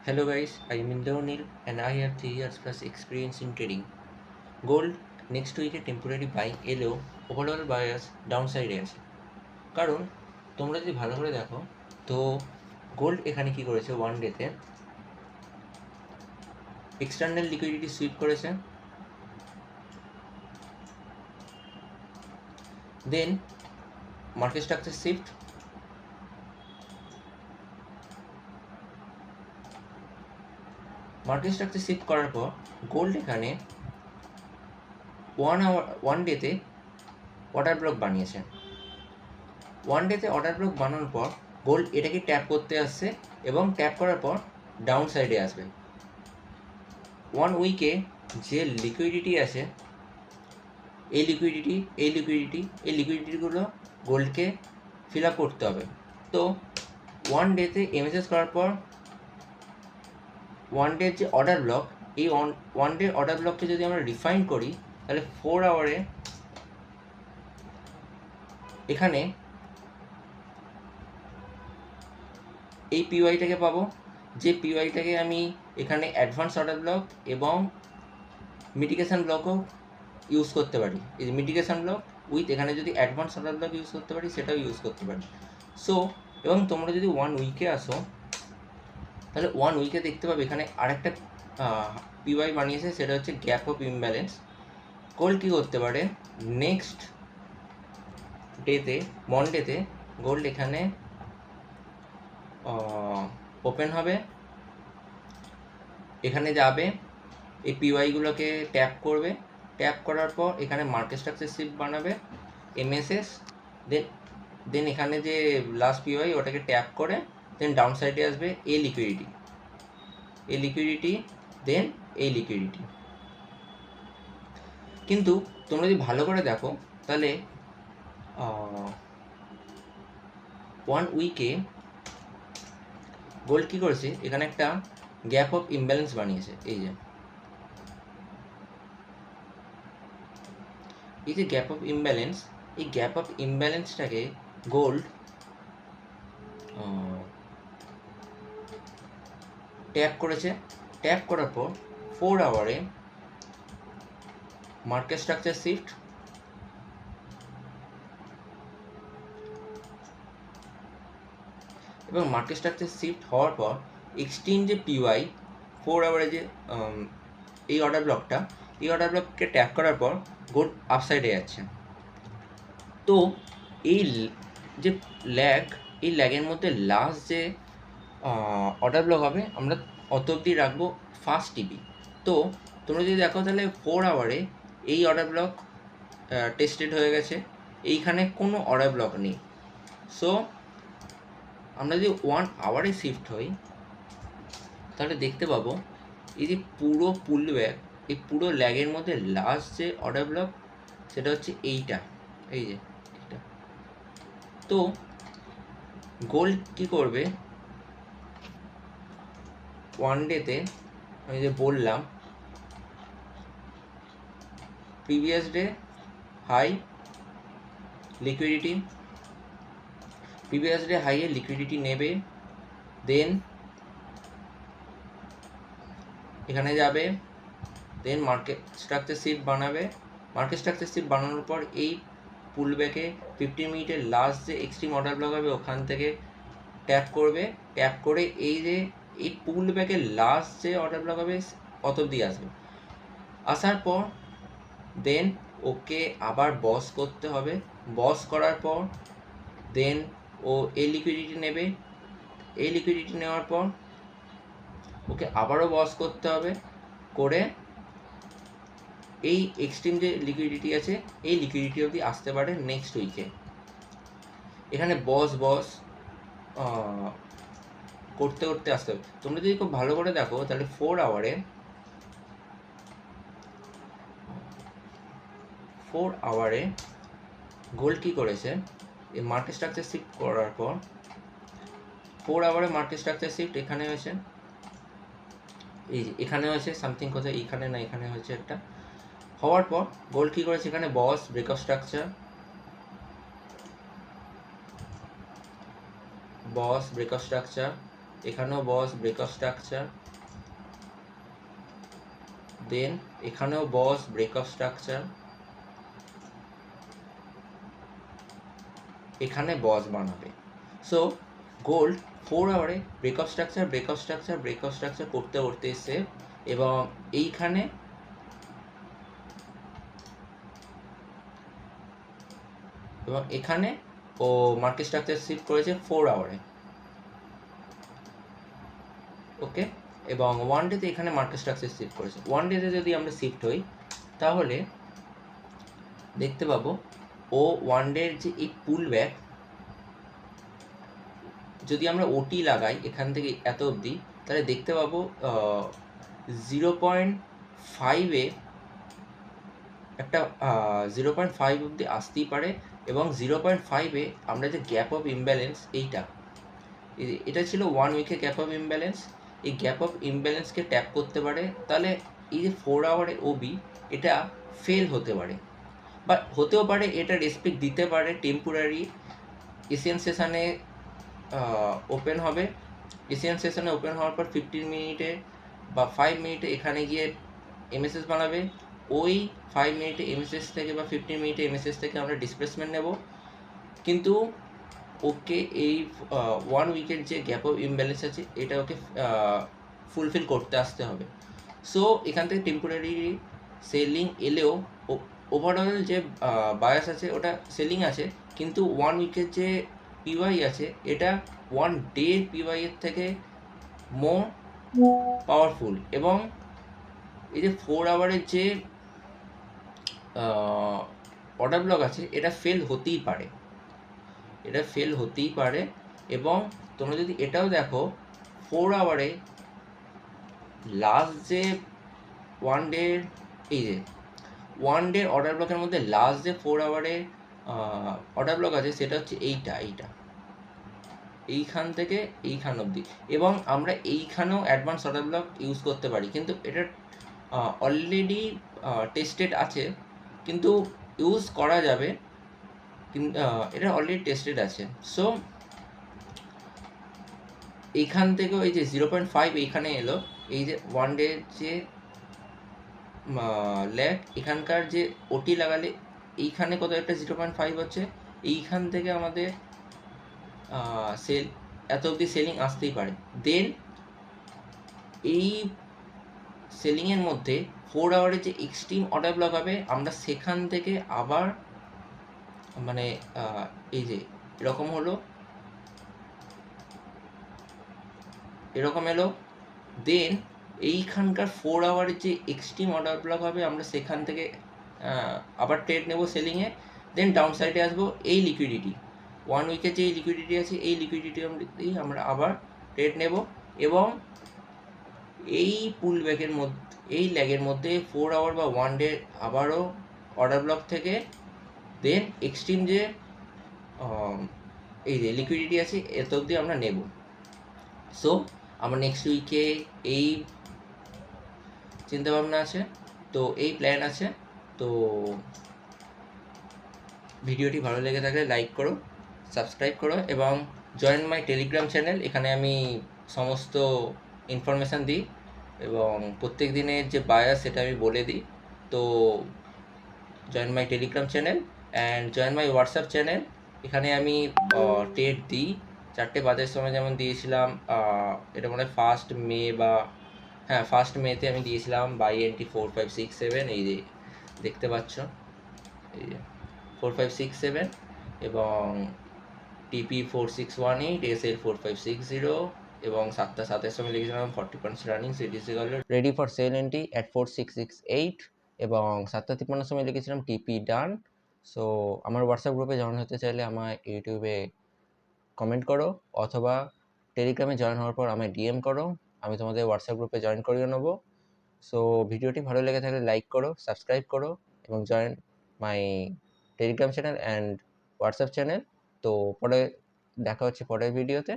Hello guys, I am Inder O'Neill and I have 3 years plus experience in trading. Gold next উইকে temporary by এলেও overall bias down সাইডে আছে। কারণ তোমরা যদি ভালো করে দেখো তো গোল্ড এখানে কি করেছে, ওয়ান ডেতে এক্সটার্নাল লিকুইডিটি সুইপ করেছে, দেন মার্কেট স্ট্রাকচার শিফট, করার পর গোল্ড এখানে ওয়ান ডেতে অর্ডার ব্লক বানিয়েছে। ওয়ান ডেতে অর্ডার ব্লক বানানোর পর গোল্ড এটাকে ট্যাপ করতে আসছে এবং ট্যাপ করার পর ডাউন সাইডে আসবে। ওয়ান উইকে যে লিকুইডিটি আছে এই লিকুইডিটিগুলো গোল্ডকে ফিল আপ করতে হবে। তো ওয়ান ডেতে এমএসএস করার পর ওয়ান ডের যে অর্ডার ব্লক, এই ওয়ান ডে অর্ডার ব্লককে যদি আমরা রিফাইন করি তাহলে 4 আওয়ারে এখানে এই পিওয়াইটাকে পাবো, যে পিওয়াইটাকে আমি এখানে অ্যাডভান্স অর্ডার ব্লক এবং মিটিগেশন ব্লকও ইউজ করতে পারি। এই যে মিটিগেশন ব্লক উইথ এখানে যদি অ্যাডভান্স অর্ডার ব্লক ইউজ করতে পারি সেটাও ইউজ করতে পারি। সো এবং তোমরা যদি ওয়ান উইকে আসো তাহলে ওয়ান উইকে দেখতে পাবে এখানে আরেকটা পিওয়াই বানিয়েছে, সেটা হচ্ছে গ্যাপ অফ ইমব্যালেন্স। গোল্ড কী করতে পারে, নেক্সট ডেতে মনডেতে গোল্ড এখানে ওপেন হবে, এখানে যাবে, এই পিওয়াইগুলোকে ট্যাপ করবে, ট্যাপ করার পর এখানে মার্কেট স্ট্রাকচার শিফট বানাবে এমএসএস, দেন এখানে যে লাস্ট পিওয়াই ওটাকে ট্যাপ করে দেন ডাউন সাইডে আসবে এই লিকুইডিটি, দেন এই লিকুইডিটি। কিন্তু তোমরা যদি ভালো করে দেখো তাহলে ওয়ান উইকে গোল্ড কী করেছে, এখানে একটা গ্যাপ অফ ইমব্যালেন্স বানিয়েছে। এই যে গ্যাপ অফ ইমব্যালেন্স, এই গ্যাপ অফ ইমব্যালেন্সটাকে গোল্ড ট্যাপ করেছে, ট্যাপ করার পর 4 আওয়ারে মার্কেট স্ট্রাকচার শিফট, এবং মার্কেট স্ট্রাকচার শিফট হওয়ার পর এক্সট্রিম যে পিওয়াই 4 আওয়ারে যে এই অর্ডার ব্লককে ট্যাপ করার পর গোল্ড আপসাইডে যাচ্ছে। তো এই যে এই ল্যাগের মধ্যে লাস্ট যে অর্ডার ব্লক হবে আমরা অত অবধি রাখবো ফার্স্ট টিপি। তো তোমরা যদি দেখো তাহলে 4 আওয়ারে এই অর্ডার ব্লক টেস্টেড হয়ে গেছে, এইখানে কোনো অর্ডার ব্লক নেই। সো আমরা যদি 1 আওয়ারে শিফট হই তাহলে দেখতে পাবো এই যে পুরো পুলব্যাক, এই পুরো ল্যাগের মধ্যে লাস্ট যে অর্ডার ব্লক সেটা হচ্ছে এইটা, এই যে এটা। তো গোল্ড কী করবে, ওয়ান ডেতে আমি যে বললাম previous day high liquidity, previous day হাইয়ে লিকুইডিটি নেবে, দেন এখানে যাবে, দেন মার্কেট স্ট্রাকচার শিফট বানাবে, মার্কেট স্ট্রাকচার শিফট বানানোর পর এই পুলব্যাকে 15 মিনিটের লাস্ট যে এক্সট্রিম অর্ডার ব্লক হবে ওখান থেকে ট্যাপ করবে, ট্যাপ করে এই যে এই পুলব্যাকের লাস্ট যে অর্ডার ব্লক হবে অত অবধি আসবে। আসার পর দেন ওকে আবার বস করতে হবে, বস করার পর দেন ও এই লিকুইডিটি নেবে, এই লিকুইডিটি নেওয়ার পর ওকে আবারও বস করতে হবে, করে এই এক্সট্রিম যে লিকুইডিটি আছে এই লিকুইডিটি অবধি আসতে পারে নেক্সট উইকে। এখানে বস করতে করতে আসতে হবে। তোমরা যদি খুব ভালো করে দেখো তাহলে 4 আওয়ারে গোল্ড কী করেছে, এই মার্কেট স্ট্রাকচার শিফট করার পর 4 আওয়ারে মার্কেট স্ট্রাকচার শিফট এখানে হয়েছে, এই যে এখানে হয়েছে সামথিং, কোথায় এইখানে না এখানে হয়েছে একটা, হওয়ার পর গোল্ড কী করেছে, এখানে বস ব্রেকআপ স্ট্রাকচার এখানেও বস ব্রেকআপ স্ট্রাকচার, দেন এখানেও বস ব্রেকআপ স্ট্রাকচার, এখানে বস বানাবে। সো গোল্ড 4 আওয়ারে breakup structure breakup structure breakup structure করতে করতে এসে এবং এইখানে এবং এখানে ও মার্কেট স্ট্রাকচার শিফট করেছে 4 আওয়ারে। ওকে, এবং ওয়ান ডেতে এখানে মার্কেট স্ট্রাকচার শিফট করেছে। ওয়ান ডেতে যদি আমরা শিফট হই তাহলে দেখতে পাবো ও ওয়ান ডের যে এই পুল ব্যাক, যদি আমরা ওটি লাগাই এখান থেকে এত অবধি, তাহলে দেখতে পাবো 0.5-এ একটা 0.5 অবধি আসতেই পারে এবং 0.5-এ আমরা যে গ্যাপ অফ ইমব্যালেন্স এটা ছিল 1 উইকে গ্যাপ অফ ইমব্যালেন্স, এই গ্যাপ অফ ইমব্যালেন্সকে ট্যাপ করতে পারে। তাহলে এই যে 4 আওয়ারে ওবি এটা ফেল হতে পারে বা হতেও পারে এটা রেসপেক্ট দিতে পারে টেম্পোরারি। এশিয়ান সেশনে ওপেন হবে, এশিয়ান সেশনে ওপেন হওয়ার পর 15 মিনিটে বা 5 মিনিটে এখানে গিয়ে এমএসএস বানাবে। ওই 5 মিনিটে এমএসএস থেকে বা 15 মিনিটে এমএসএস থেকে আমরা ডিসপ্লেসমেন্ট নেব, কিন্তু ওকে এই 1 উইকের যে গ্যাপ অফ ইমব্যালেন্স আছে এটা ওকে ফুলফিল করতে আসতে হবে। সো এখান থেকে টেম্পোরারি সেলিং এলেও ওভারঅল যে বায়াস আছে ওটা সেলিং আছে, কিন্তু 1 উইকের যে পিওয়াই আছে এটা 1 ডে পিওয়াই এর থেকে মোর পাওয়ারফুল। এবং এই যে 4 আওয়ারের যে অর্ডার ব্লক আছে এটা ফেল হতেই পারে, এটা ফেল হতেই পারে। এবং তোমরা যদি এটাও দেখো 4 আওয়ারে লাস্ট যে ওয়ান ডে, এই যে ওয়ান ডে অর্ডার ব্লকের মধ্যে লাস্ট যে 4 আওয়ারে অর্ডার ব্লক আছে সেটা হচ্ছে এইটা এইখান থেকে এইখান অবধি। এবং আমরা এইখানেও অ্যাডভান্স অর্ডার ব্লক ইউজ করতে পারি, কিন্তু এটা অলরেডি টেস্টেড আছে, কিন্তু ইউজ করা যাবে, কিন্তু এটা অলরেডি টেস্টেড আছে। সো এইখান থেকেও এই যে 0.5 এইখানে এলো, এই যে ওয়ান ডে যে ল্যাগ এখানকার যে ওটি লাগালে এইখানে কত একটা 0.5 হচ্ছে, এইখান থেকে আমাদের সেল এত অবধি সেলিং আসতেই পারে। দেন এই সেলিংয়ের মধ্যে 4 আওয়ারে যে এক্সট্রিম অর্ডার ব্লক হবে আমরা সেখান থেকে আবার মানে এই যে এরকম হলো, এরকম এলো, দেন এইখানকার 4 আওয়ারের যে এক্সট্রিম অর্ডার ব্লক হবে আমরা সেখান থেকে আবার ট্রেড নেব সেলিংয়ে। দেন ডাউন সাইডে আসবো, এই লিকুইডিটি 1 উইকের যে লিকুইডিটি আছে এই লিকুইডিটি আমরা আবার ট্রেড নেব। এবং এই পুল ব্যাকের মধ্যে এই ল্যাগের মধ্যে 4 আওয়ার বা 1 ডে আবারও অর্ডার ব্লক থেকে দেন এক্সট্রিম যে এই যে লিকুইডিটি আছে এত অবধি আমরা নেব। সো আমার নেক্সট উইকে এই চিন্তাভাবনা আছে, তো এই প্ল্যান আছে। তো ভিডিওটি ভালো লেগে থাকলে লাইক করো, সাবস্ক্রাইব করো এবং জয়েন মাই টেলিগ্রাম চ্যানেল। এখানে আমি সমস্ত ইনফরমেশান দিই এবং প্রত্যেক দিনের যে বায়াস সেটা আমি বলে দিই। তো join my Telegram channel and join my WhatsApp channel. এখানে আমি টেট দিই 4টে বাজের সময়, যেমন দিয়েছিলাম এটা মনে হয় 1 মে বা হ্যাঁ 1 মেতে আমি দিয়েছিলাম বাই এনটি 4567, এই যে দেখতে পাচ্ছ এই যে 4567 এবং টিপি 4618 এসএল 4560 এবং 7:07 সময় লিখেছিলাম 40% রানিং সিটিসিগাল ready for sell entry at 4668 এবং 7:53 সময় লিখেছিলাম টিপি ডান। সো আমার হোয়াটসঅ্যাপ গ্রুপে জয়েন হতে চাইলে আমার ইউটিউবে কমেন্ট করো অথবা টেলিগ্রামে জয়েন হওয়ার পর আমায় ডিএম করো, আমি তোমাদের হোয়াটসঅ্যাপ গ্রুপে জয়েন করিয়ে নেবো। সো ভিডিওটি ভালো লেগে থাকলে লাইক করো, সাবস্ক্রাইব করো এবং join my Telegram channel and WhatsApp channel. তো পরে দেখা হচ্ছে পরের ভিডিওতে।